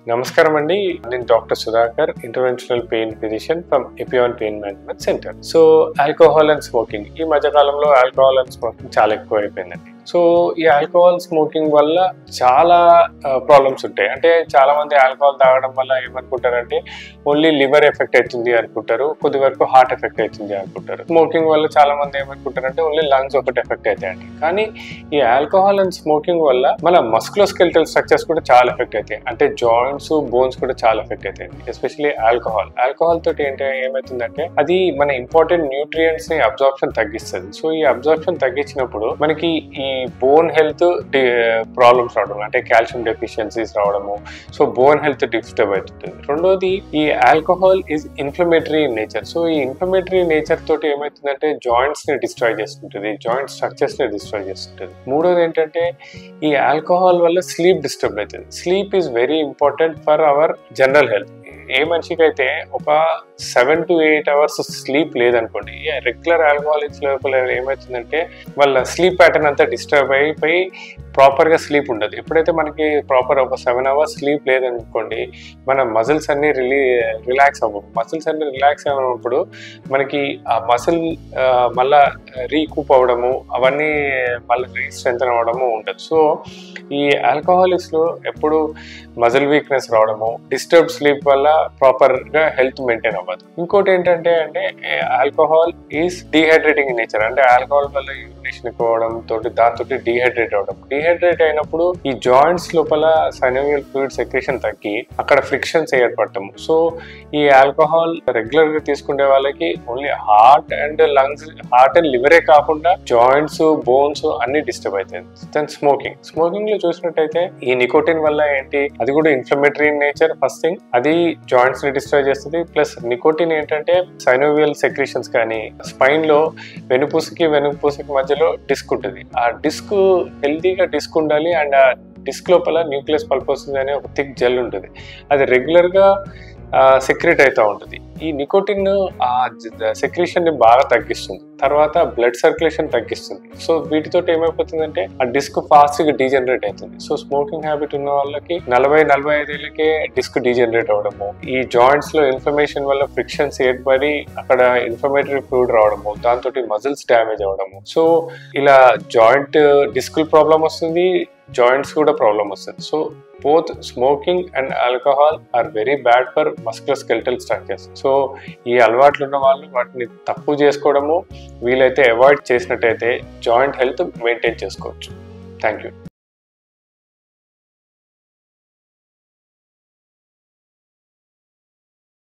నమస్కారం అండి, నేను doctor Sudhakar, interventional pain physician from Epione pain management centre. So alcohol and smoking, ఈ మధ్య కాలంలో ఆల్కహాల్ అండ్ స్మోకింగ్ చాలా ఎక్కువ అయిపోయిందండి. సో ఈ ఆల్కహాల్ స్మోకింగ్ వల్ల చాలా ప్రాబ్లమ్స్ ఉంటాయి. అంటే చాలా మంది ఆల్కహాల్ తాగడం వల్ల ఏమనుకుంటారంటే ఓన్లీ లివర్ ఎఫెక్ట్ అవుతుంది అనుకుంటారు, కొద్ది వరకు హార్ట్ ఎఫెక్ట్ అవుతుంది అనుకుంటారు. స్మోకింగ్ వల్ల చాలా మంది ఏమనుకుంటారంటే ఓన్లీ లంగ్స్ ఒకటి ఎఫెక్ట్ అవుతాయండి. కానీ ఈ ఆల్కహాల్ అండ్ స్మోకింగ్ వల్ల మన మస్కులోస్కెలిటల్ స్ట్రక్చర్స్ కూడా చాలా ఎఫెక్ట్ అవుతాయి. అంటే జాయింట్స్, బోన్స్ కూడా చాలా ఎఫెక్ట్ అవుతాయి. ఎస్పెషల్లీ ఆల్కహాల్ తోటి ఏమవుతుందంటే అది మన ఇంపార్టెంట్ న్యూట్రియంట్స్ ని అబ్జార్ప్షన్ తగ్గిస్తుంది. సో ఈ అబ్జార్ప్షన్ తగ్గించినప్పుడు మనకి ఈ బోన్ హెల్త్ ప్రాబ్లమ్స్ రావడం, అంటే కాల్షియం డెఫిషియన్సీస్ రావడము, సో బోన్ హెల్త్ డిస్టర్బ్ అవుతుంది. రెండోది, ఈ alcohol is inflammatory in nature. So ఈ ఇన్ఫ్లమేటరీ నేచర్ తోటి ఏమవుతుందంటే జాయింట్స్ ని డిస్ట్రాయ్ చేస్తుంటుంది, జాయింట్ స్ట్రక్చర్స్ ని డిస్ట్రాయ్ చేస్తుంటుంది. మూడోది ఏంటంటే ఈ ఆల్కహాల్ వల్ల స్లీప్ డిస్టర్బ్ అవుతుంది. Sleep is very important for our general health. ఏ మనిషికి అయితే ఒక 7 to 8 hours స్లీప్ లేదనుకోండి, రెగ్యులర్ ఆల్కహాలిక్స్ లోపల ఏమవుతుందంటే వాళ్ళ స్లీప్ ప్యాటర్న్ అంతా డిస్టర్బ్ అయిపోయి ప్రాపర్గా స్లీప్ ఉండదు. ఎప్పుడైతే మనకి ప్రాపర్ ఒక 7 hours స్లీప్ లేదనుకోండి, మన మజిల్స్ అన్ని రిలాక్స్ అవ్వవు. మజిల్స్ అన్ని రిలాక్స్ అయినప్పుడు మనకి ఆ మజిల్ మళ్ళా రీకూప్ అవ్వడము, అవన్నీ మళ్ళీ రీస్ట్రెంథన్ అవ్వడము ఉండదు. సో ఈ ఆల్కహాలిక్స్లో ఎప్పుడు మజిల్ వీక్నెస్ రావడము, డిస్టర్బ్ స్లీప్ వల్ల ప్రాపర్గా హెల్త్ మెయింటైన్ అవ్వదు. ఇంకోటి ఏంటంటే alcohol is dehydrating in nature. అంటే ఆల్కహాల్ వల్ల యూరినేషన్ ఎక్కువ అవడం తోటి దాంతో డీహైడ్రేట్ అవడం. డీహైడ్రేట్ అయినప్పుడు ఈ జాయింట్స్ లోపల సైనోవియల్ ఫ్లూయిడ్ సెక్రేషన్ తగ్గి అక్కడ ఫ్రిక్షన్స్ ఏర్పడటము. సో ఈ ఆల్కహాల్ రెగ్యులర్ గా తీసుకునే వాళ్ళకి ఓన్లీ హార్ట్ అండ్ లివరే కాకుండా జాయింట్స్, బోన్స్ అన్ని డిస్టర్బ్ అవుతాయి. దెన్ స్మోకింగ్ లో చూసినట్టయితే ఈ నికోటిన్ వల్ల ఏంటి, అది కూడా inflammatory in nature. First thing, అది జాయింట్స్ ని డిస్ట్రాయ్ చేస్తుంది. ప్లస్ నికోటిన్ ఏంటంటే సైనోవియల్ సెక్రేషన్స్ కానీ, స్పైన్ లో వెనుపూసకి మధ్యలో డిస్క్ ఉంటుంది. ఆ డిస్క్ హెల్తీగా డిస్క్ ఉండాలి. అండ్ ఆ డిస్క్ లోపల న్యూక్లియస్ పల్పోసిస్ అనే ఒక థిక్ జెల్ ఉంటుంది, అది రెగ్యులర్ గా సెక్రేట్ అవుతూ ఉంటుంది. ఈ నికోటిన్ ఆ సెక్రేషన్ ని బాగా తగ్గిస్తుంది, తర్వాత బ్లడ్ సర్క్యులేషన్ తగ్గిస్తుంది. సో వీటితో ఏమైపోతుందంటే ఆ డిస్క్ ఫాస్ట్ గా డీజనరేట్ అవుతుంది. సో స్మోకింగ్ హ్యాబిట్ ఉన్న వాళ్ళకి 40-45 ఏళ్ళకే డిస్క్ డీజనరేట్ అవడము, ఈ జాయింట్స్ లో ఇన్ఫ్లమేషన్ వల్ల ఫ్రిక్షన్స్ ఏర్పడి అక్కడ ఇన్ఫ్లమేటరీ ఫ్లూయిడ్ రావడము, దాంతో మజిల్స్ డ్యామేజ్ అవడము. సో ఇలా జాయింట్ డిస్క్ ప్రాబ్లం వస్తుంది, జాయింట్స్ కూడా ప్రాబ్లం వస్తుంది. So both smoking and alcohol are very bad for musculoskeletal structures. So ఈ అలవాట్లు ఉన్న వాళ్ళు వాటిని తక్కువ చేసుకోవడము, వీలైతే అవాయిడ్ చేసినట్టయితే జాయింట్ హెల్త్ మెయింటైన్ చేసుకోవచ్చు. Thank you.